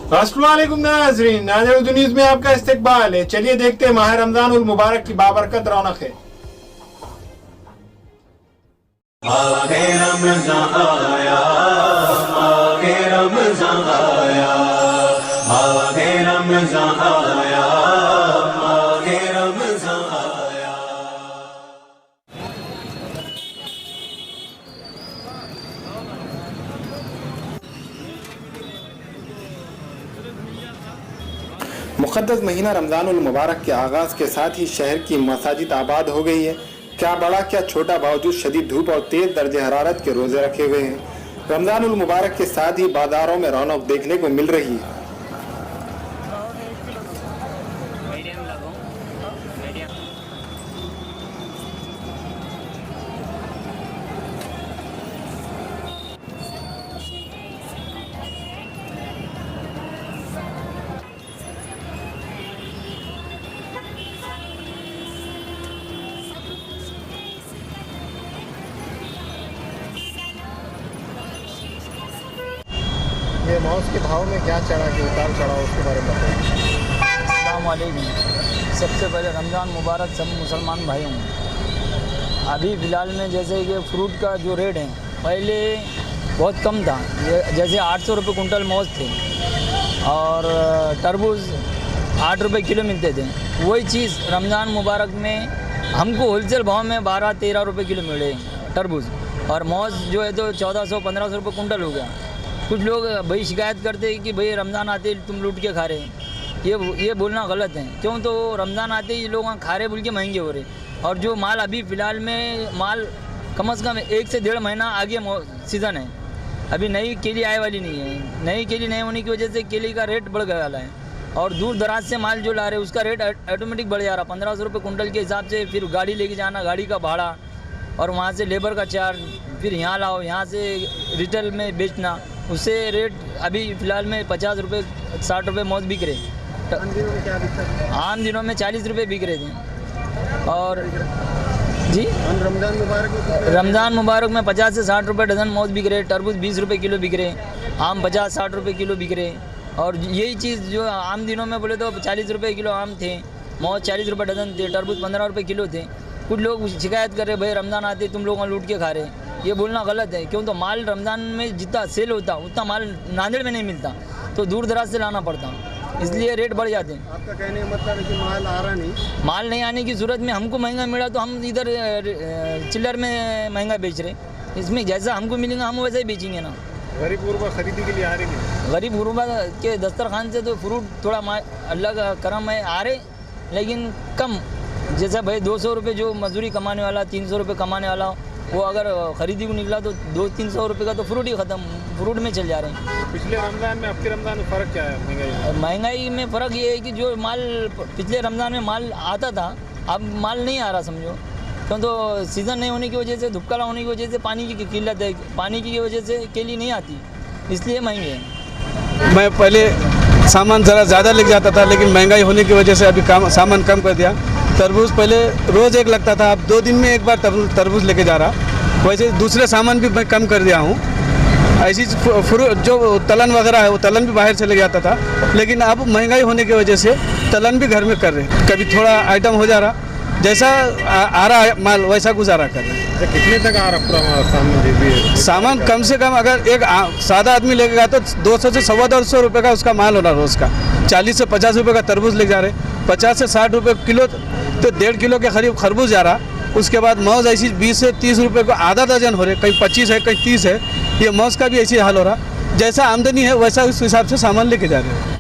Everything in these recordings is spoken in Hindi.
अस्सलामुअलैकुम नाज़रीन, नाज़रीन न्यूज़ में आपका इस्तकबाल है। चलिए देखते हैं माह रमजान उल मुबारक की बाबरकत रौनक है। माहे रमज़ान आया, माहे रमज़ान आया, माहे रमज़ान आया, माहे रमज़ान आया। मुक़द्दस महीना रमज़ानुल मुबारक के आगाज़ के साथ ही शहर की मसाजिद आबाद हो गई है। क्या बड़ा क्या छोटा, बावजूद शदीद धूप और तेज़ दर्जे हरारत के रोज़े रखे हुए हैं। रमज़ानुल मुबारक के साथ ही बाज़ारों में रौनक देखने को मिल रही है। ये मौस के भाव में क्या चढ़ा कि उतार चढ़ा, उसके बारे में बताइए। अस्सलाम वालेकुम। सबसे पहले रमज़ान मुबारक सब मुसलमान भाइयों को। अभी फ़िलहाल में जैसे कि फ्रूट का जो रेट है पहले बहुत कम था, जैसे 800 रुपये कुंटल मौज थे और तरबूज 8 रुपये किलो मिलते थे। वही चीज़ रमज़ान मुबारक में हमको होलसेल भाव में 12-13 रुपये किलो मिले तरबूज, और मौज जो है तो 1400-1500 रुपये कुंटल हो गया। कुछ लोग भाई शिकायत करते हैं कि भाई रमज़ान आते ही तुम लूट के खा रहे हैं। ये बोलना गलत है। क्यों? तो रमज़ान आते ही लोग खा रहे बोल के महंगे हो रहे, और जो माल अभी फ़िलहाल में माल कम से कम 1 से 1.5 महीना आगे सीज़न है। अभी नई केली आए वाली नहीं है। नई केली नहीं होने की वजह से केली का रेट बढ़ गया है, और दूर दराज से माल जो ला रहे उसका रेट ऑटोमेटिक बढ़ जा रहा। 1500 रुपये कुंटल के हिसाब से फिर गाड़ी लेके जाना, गाड़ी का भाड़ा और वहाँ से लेबर का चार्ज, फिर यहाँ लाओ, यहाँ से रिटेल में बेचना, उससे रेट अभी फ़िलहाल में 50 रुपये 60 रुपये मौज बिक रहे। आम दिनों में क्या बिकता है? आम दिनों में 40 रुपये बिक रहे थे। और जी रमज़ान मुबारक में 50 से 60 रुपये डज़न मौज बिक रहे। तरबूज 20 रुपये किलो बिक रहे, आम 50-60 रुपये किलो बिक रहे। और यही चीज़ जो आम दिनों में बोले तो 40 रुपये किलो आम थे, मौज 40 रुपये डज़न थे, तरबूज 15 रुपये किलो थे। कुछ लोग शिकायत कर रहे भाई रमज़ान आते तुम लोग लूट के खा रहे। ये बोलना गलत है। क्यों? तो माल रमज़ान में जितना सेल होता उतना माल नांदेड़ में नहीं मिलता, तो दूर दराज से लाना पड़ता, इसलिए रेट बढ़ जाते हैं। आपका कहने का मतलब है कि माल आ रहा नहीं? माल नहीं आने की सूरत में हमको महंगा मिला तो हम इधर चिल्लर में महंगा बेच रहे। इसमें जैसा हमको मिलेगा हम वैसा ही बेचेंगे ना। गरीब गुरबा खरीदी के लिए आ रही नहीं? गरीब गुरबा के दस्तरखान से तो फ्रूट थोड़ा अल्लाह का करम है आ रहे, लेकिन कम। जैसा भाई 200 रुपये जो मजदूरी कमाने वाला, 300 रुपये कमाने वाला, वो अगर खरीदी को निकला तो 200-300 रुपये का तो फ्रूट ही ख़त्म, फ्रूट में चल जा रहे हैं। पिछले रमज़ान में आपके रमज़ान में फ़र्क क्या है? महंगाई में फ़र्क ये है कि जो माल पिछले रमज़ान में माल आता था अब माल नहीं आ रहा समझो। क्यों? तो सीज़न नहीं होने की वजह से, धुपकाला होने की वजह से, पानी की किल्लत है, पानी की वजह से केली नहीं आती, इसलिए महंगे हैं। मैं पहले सामान ज़रा ज़्यादा लेके जाता था, लेकिन महंगाई होने की वजह से अभी सामान कम कर दिया। तरबूज पहले रोज़ एक लगता था, अब 2 दिन में एक बार तरबूज लेके जा रहा। वैसे दूसरे सामान भी मैं कम कर दिया हूँ। ऐसी जो तलन वगैरह है वो तलन भी बाहर से ले जाता था, लेकिन अब महंगाई होने की वजह से तलन भी घर में कर रहे हैं। कभी थोड़ा आइटम हो जा रहा, जैसा आ रहा है माल वैसा गुजारा कर रहे हैं। कितने तक आ रहा पूरा सामान? जो भी है सामान कम से कम अगर एक सादा आदमी लेके गया तो 200 से 250 रुपये का उसका माल होना रोज़ का। 40 से 50 रुपये का तरबूज ले जा रहे, 50 से 60 रुपये किलो, तो 1.5 किलो के करीब खरबूज जा रहा। उसके बाद मौज ऐसी 20 से 30 रुपये को आधा दर्जन हो रहे, कहीं 25 है कहीं 30 है। ये मौज का भी ऐसी हाल हो रहा, जैसा आमदनी है वैसा उस हिसाब से सामान लेके जा रहे हैं।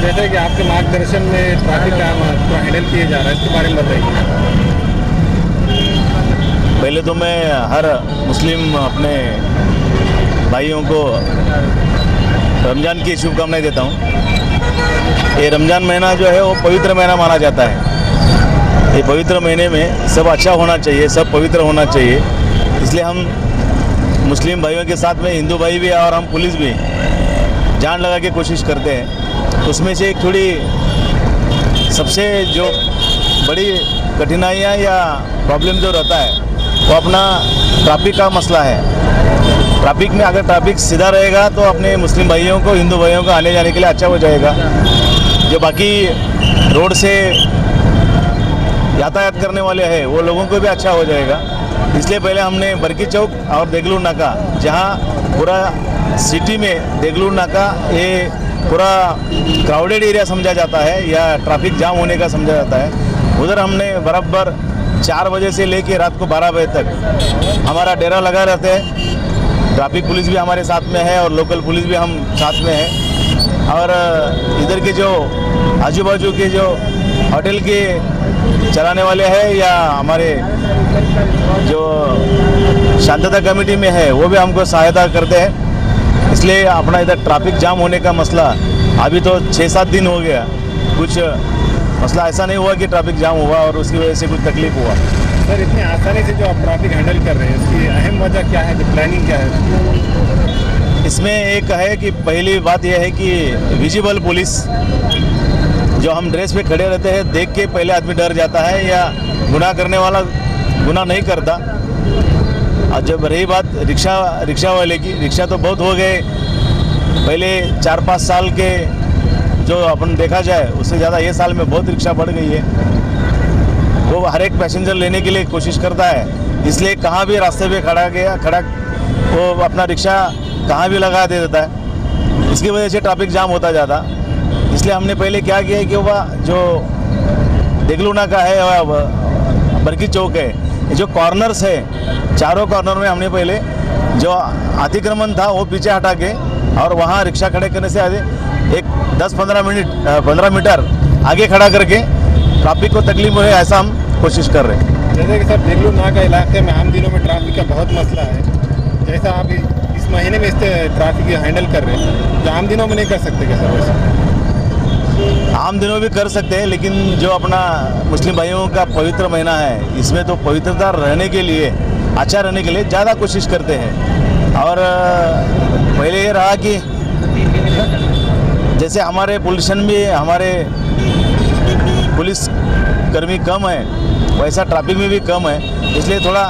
जैसे कि आपके मार्गदर्शन में ट्रैफिक का पूरा हैंडल किया जा रहा है, इसके बारे में बताइए। पहले तो मैं हर मुस्लिम अपने भाइयों को रमज़ान की शुभकामनाएं देता हूँ। ये रमज़ान महीना जो है वो पवित्र महीना माना जाता है। ये पवित्र महीने में सब अच्छा होना चाहिए, सब पवित्र होना चाहिए, इसलिए हम मुस्लिम भाइयों के साथ में हिंदू भाई भी और हम पुलिस भी जान लगा के कोशिश करते हैं। उसमें से एक थोड़ी सबसे जो बड़ी कठिनाइयाँ या प्रॉब्लम जो रहता है वो अपना ट्रैफिक का मसला है। ट्रैफिक में अगर ट्रैफिक सीधा रहेगा तो अपने मुस्लिम भाइयों को, हिंदू भाइयों को आने जाने के लिए अच्छा हो जाएगा। जो बाकी रोड से यातायात करने वाले हैं वो लोगों को भी अच्छा हो जाएगा। इसलिए पहले हमने बरकी चौक और देगलूर नाका, जहाँ पूरा सिटी में देगलूर नाका ये पूरा क्राउडेड एरिया समझा जाता है या ट्रैफिक जाम होने का समझा जाता है, उधर हमने बराबर 4 बजे से लेके रात को 12 बजे तक हमारा डेरा लगा रहते हैं। ट्रैफिक पुलिस भी हमारे साथ में है और लोकल पुलिस भी हम साथ में है। और इधर के जो आजू बाजू के जो होटल के चलाने वाले हैं या हमारे जो शांतता कमेटी में है वो भी हमको सहायता करते हैं। इसलिए अपना इधर ट्रैफिक जाम होने का मसला अभी तो 6-7 दिन हो गया, कुछ मसला ऐसा नहीं हुआ कि ट्रैफिक जाम हुआ और उसकी वजह से कुछ तकलीफ हुआ। सर, इतनी आसानी से जो आप ट्रैफिक हैंडल कर रहे हैं इसकी अहम वजह क्या है, प्लानिंग क्या है? इसमें एक है कि पहली बात यह है कि विजिबल पुलिस, जो हम ड्रेस पे खड़े रहते हैं देख के पहले आदमी डर जाता है या गुनाह करने वाला गुनाह नहीं करता। और जब रही बात रिक्शा वाले की, रिक्शा तो बहुत हो गए, पहले 4-5 साल के जो अपन देखा जाए उससे ज़्यादा ये साल में बहुत रिक्शा बढ़ गई है। वो हर एक पैसेंजर लेने के लिए कोशिश करता है, इसलिए कहाँ भी रास्ते पे खड़ा वो अपना रिक्शा कहाँ भी लगा दे देता है। इसकी वजह से ट्रैफिक जाम होता ज़्यादा। इसलिए हमने पहले क्या किया है कि वह जो देगलूर नाका है, बरकी चौक है, ये जो कॉर्नर्स है, चारों कॉर्नर में हमने पहले जो अतिक्रमण था वो पीछे हटा के और वहाँ रिक्शा खड़े करने से आगे एक 10-15 मीटर आगे खड़ा करके ट्रैफिक को तकलीफ हो ऐसा हम कोशिश कर रहे हैं। जैसे कि सर देगलूर नाका इलाके में आम दिनों में ट्रैफिक का बहुत मसला है, जैसा आप इस महीने में इस ट्रैफिक हैंडल कर रहे हैं, जो आम दिनों में नहीं कर सकते क्या सर? वैसे आम दिनों भी कर सकते हैं, लेकिन जो अपना मुस्लिम भाइयों का पवित्र महीना है इसमें तो पवित्रता रहने के लिए, अच्छा रहने के लिए ज़्यादा कोशिश करते हैं। और पहले ये रहा कि जैसे हमारे पोल्यूशन भी, हमारे पुलिस कर्मी कम है, वैसा ट्रैफिक में भी कम है। इसलिए थोड़ा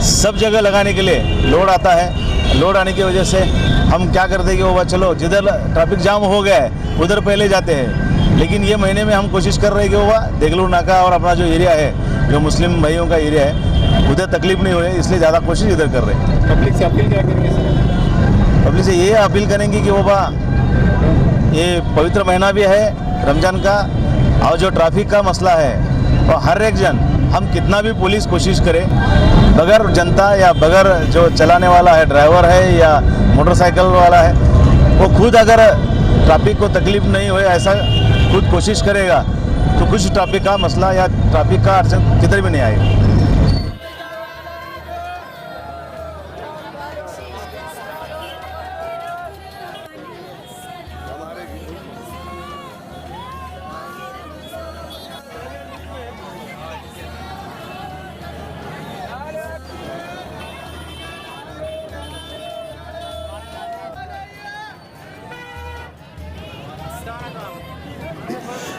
सब जगह लगाने के लिए लोड आता है। लोड आने की वजह से हम क्या करते हैं कि वो चलो जिधर ट्रैफिक जाम हो गया है उधर पहले जाते हैं। लेकिन ये महीने में हम कोशिश कर रहे हैं कि वो देगलूर नाका और अपना जो एरिया है, जो मुस्लिम भाइयों का एरिया है, उधर तकलीफ नहीं हो, इसलिए ज़्यादा कोशिश इधर कर रहे हैं। पब्लिक से अपील क्या करेंगे सर? पब्लिक से ये अपील करेंगे कि वो ये पवित्र महीना भी है रमज़ान का, और जो ट्रैफिक का मसला है और हर एक जन, हम कितना भी पुलिस कोशिश करे, बगैर जनता या बगैर जो चलाने वाला है, ड्राइवर है या मोटरसाइकिल वाला है, वो खुद अगर ट्रैफिक को तकलीफ नहीं हो ऐसा खुद कोशिश करेगा तो कुछ ट्रैफिक का मसला या ट्रैफिक का अड़चन किधर भी नहीं आएगा।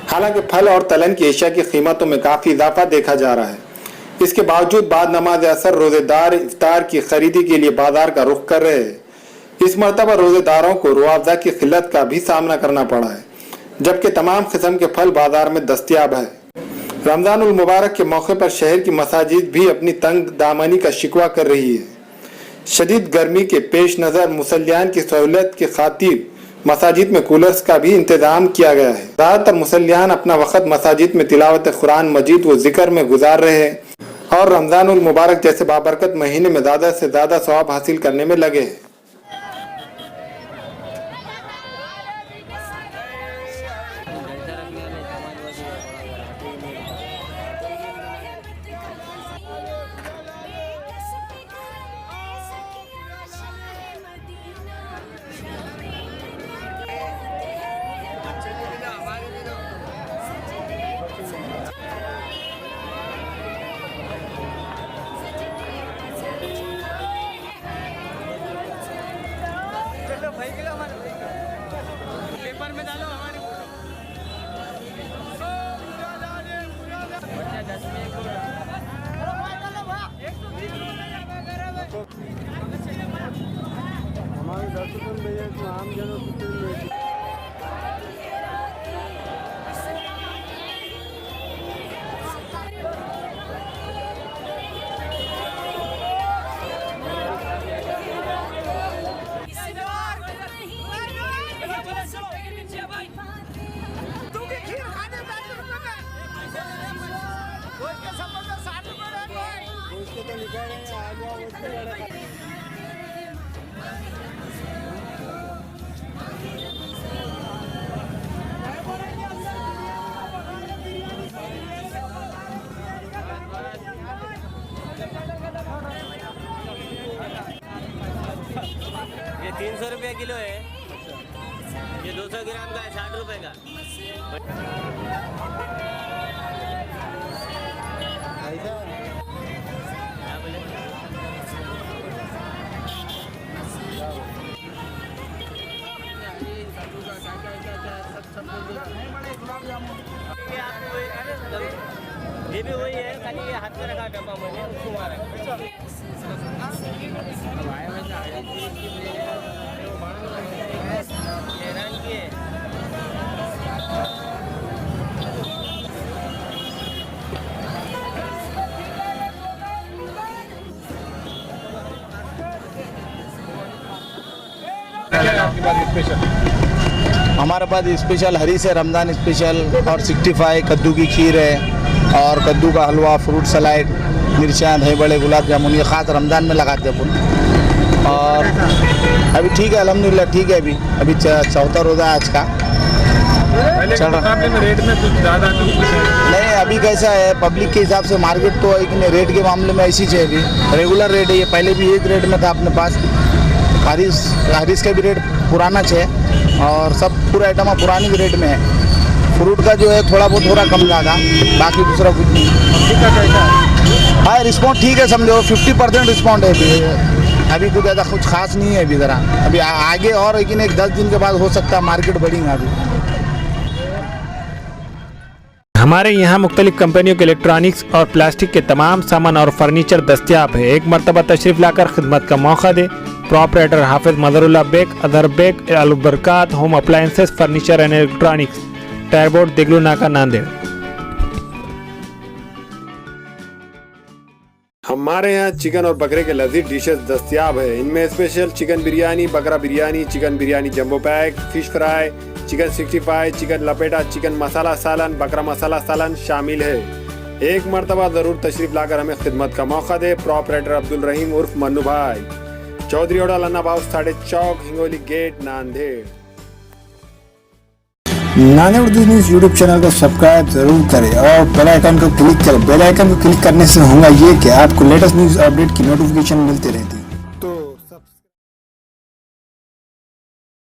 हालांकि फल और तलन की एशिया की कीमतों में काफी इजाफा देखा जा रहा है। इसके बावजूद बाद नमाज असर रोजेदार इफ्तार की खरीदी के लिए बाजार का रुख कर रहे हैं। इस मरतबा रोजेदारों को रुआवजा की किल्लत का भी सामना करना पड़ा है, जबकि तमाम किस्म के फल बाजार में दस्तयाब है। रमजानुल मुबारक के मौके पर शहर की मसाजिद भी अपनी तंग दामनी का शिकवा कर रही है। शदीद गर्मी के पेश नज़र मुसल्लियान की सहूलत की खातिर मसाजिद में कूलर्स का भी इंतजाम किया गया है। ज़्यादातर मुसल्लियान अपना वक्त मसाजिद में तिलावत कुरान मजीद व जिक्र में गुजार रहे हैं और रमजानुल मुबारक जैसे बाबरकत महीने में ज़्यादा से ज़्यादा सवाब हासिल करने में लगे हैं। ये 300 रुपये किलो है, ये 200 ग्राम का है 60 रुपये का। क्या बोले? ये भी वही है, खाली ये हाथ में रखा डब्बा मैंने उसको मारा। हमारे पास स्पेशल हरी से रमज़ान स्पेशल और 65 कद्दू की खीर है और कद्दू का हलवा, फ्रूट सलाद, मिर्चियाँ, दही बड़े, गुलाब जामुन, ये ख़ास रमज़ान में लगाते हैं अपन। और अभी ठीक है, अल्हम्दुलिल्लाह ठीक है। अभी चौथा रोज़ा है आज का। चल रहा में रेट में कुछ ज़्यादा नहीं, अभी कैसा है पब्लिक के हिसाब से मार्केट तो है कि नहीं, रेट के मामले में ऐसी है। अभी रेगुलर रेट है ये, पहले भी एक रेट में था अपने पास। हरीस का भी रेट पुराना है और सब पूरा आइटम पुरानी भी रेट में है। फ्रूट का जो है थोड़ा बहुत हो रहा कम ज़्यादा, बाकी दूसरा कुछ नहीं। हाँ, रिस्पॉन्स ठीक है, समझो 50% रिस्पॉन्ड है अभी कुछ ज़्यादा कुछ खास नहीं है अभी ज़रा। अभी आगे और लेकिन 10 दिन के बाद हो सकता है मार्केट बढ़ेगा अभी। हमारे यहाँ मुख्तलिफ कंपनियों के इलेक्ट्रॉनिक्स और प्लास्टिक के तमाम सामान और फर्नीचर दस्तियाब है। एक मरतबा तशरीफ़ लाकर खिदमत का मौका दे। Proprietor Hafiz Madarullah Baig, Athar Baig, Albarkat home appliances, furniture and electronics, टायरबोर्ड, दिगलू नाका, नांदेड़। हमारे यहाँ चिकन और बकरे के लजीज डिशेस दस्तियाब है। इनमें स्पेशल चिकन बिरयानी, बकरा biryani, chicken biryani jumbo pack, fish fry, chicken 65, chicken लपेटा, चिकन मसाला सालन, बकरा मसाला सालन शामिल है। एक मरतबा ज़रूर तशरीफ लाकर हमें खिदमत का मौका दे। प्रोपराइटर अब्दुल रहीम उर्फ मन्नू भाई, चौधरी ओडा लन्ना बाउस 3.5 चौक, Hingoli gate, Nanded. Nanded Urdu news YouTube channel को सब्सक्राइब जरूर करें और बेल आइकन को क्लिक करें। बेल आइकन को क्लिक करने से होगा ये कि आपको लेटेस्ट न्यूज़ अपडेट की नोटिफिकेशन मिलती रहे।